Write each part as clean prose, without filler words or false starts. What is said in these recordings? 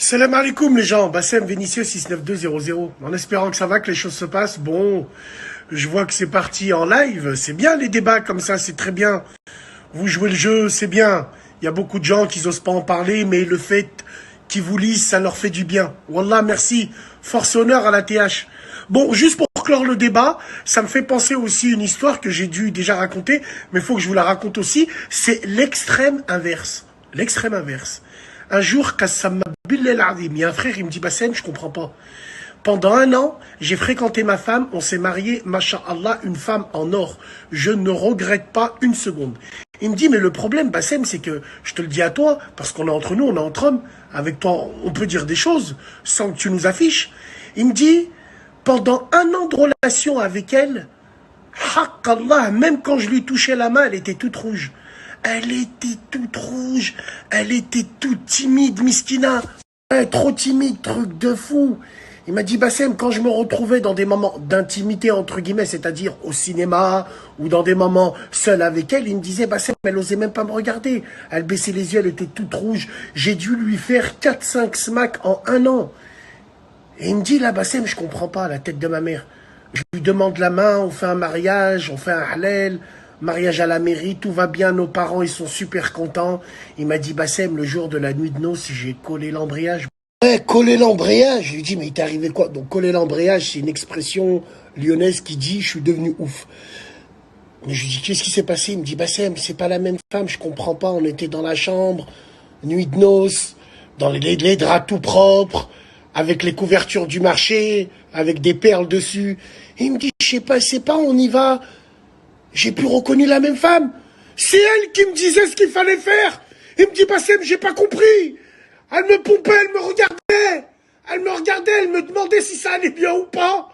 Salam alaikum les gens, Bassem Vénitieux 69200. En espérant que ça va, que les choses se passent. Bon, je vois que c'est parti en live. C'est bien les débats comme ça, c'est très bien. Vous jouez le jeu, c'est bien. Il y a beaucoup de gens qui n'osent pas en parler, mais le fait qu'ils vous lisent, ça leur fait du bien. Wallah, merci. Force et honneur à la TH. Bon, juste pour clore le débat, ça me fait penser aussi une histoire que j'ai dû déjà raconter, mais il faut que je vous la raconte aussi. C'est l'extrême inverse. L'extrême inverse. Un jour, Qassam Bilal Adim, il y a un frère, il me dit, Bassem, je comprends pas. Pendant un an, j'ai fréquenté ma femme, on s'est marié, masha'Allah, une femme en or. Je ne regrette pas une seconde. Il me dit, mais le problème, Bassem, c'est que, je te le dis à toi, parce qu'on est entre nous, on est entre hommes, avec toi, on peut dire des choses sans que tu nous affiches. Il me dit, pendant un an de relation avec elle, Haqq même quand je lui touchais la main, elle était toute rouge. Elle était toute rouge, elle était toute timide, miskina. Trop timide, truc de fou. Il m'a dit, Bassem, quand je me retrouvais dans des moments d'intimité, entre guillemets, c'est-à-dire au cinéma ou dans des moments seuls avec elle, il me disait, Bassem, elle osait même pas me regarder. Elle baissait les yeux, elle était toute rouge. J'ai dû lui faire 4-5 smacks en un an. Et il me dit, là, Bassem, je comprends pas, la tête de ma mère. Je lui demande la main, on fait un mariage, on fait un halal, mariage à la mairie, tout va bien, nos parents, ils sont super contents. Il m'a dit, Bassem, le jour de la nuit de noces, j'ai collé l'embrayage. Ouais, coller l'embrayage. Je lui dis, mais il t'est arrivé quoi? Donc, coller l'embrayage, c'est une expression lyonnaise qui dit, je suis devenu ouf. Mais je lui dis, qu'est-ce qui s'est passé? Il me dit, Bassem, c'est pas la même femme, je comprends pas. On était dans la chambre, nuit de noces, dans les draps tout propres, avec les couvertures du marché, avec des perles dessus. Et il me dit, je sais pas, c'est pas, on y va. J'ai plus reconnu la même femme. C'est elle qui me disait ce qu'il fallait faire. Il me dit, Bassem, j'ai pas compris. Elle me pompait, elle me regardait. Elle me regardait, elle me demandait si ça allait bien ou pas.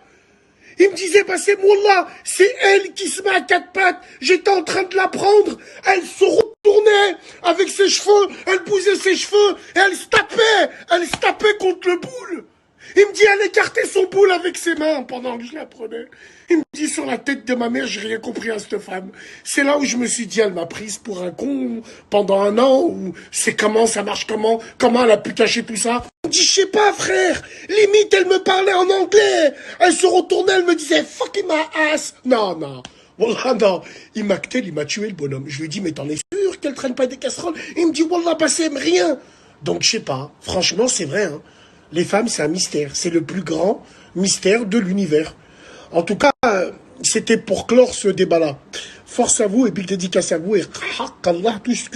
Il me disait, Bassem, Wallah, c'est elle qui se met à quatre pattes. J'étais en train de la prendre. Elle se retournait avec ses cheveux. Elle bousait ses cheveux. Et elle se tapait. Elle se tapait contre le boule. Il me dit, elle écartait son boule avec ses mains pendant que je la prenais. Il me dit, sur la tête de ma mère, j'ai rien compris à cette femme. C'est là où je me suis dit, elle m'a prise pour un con pendant un an, ou c'est comment, ça marche comment elle a pu cacher tout ça. Il me dit, je sais pas, frère. Limite, elle me parlait en anglais. Elle se retournait, elle me disait, fucking my ass. Non, non. Wallah, non. Il m'a tué le bonhomme. Je lui ai dit, mais t'en es sûr qu'elle traîne pas des casseroles? Il me dit, Wallah, Bassem, rien. Donc, je sais pas. Franchement, c'est vrai, hein. Les femmes, c'est un mystère. C'est le plus grand mystère de l'univers. En tout cas, c'était pour clore ce débat-là. Force à vous et big dédicace à vous et Allah, tout ce que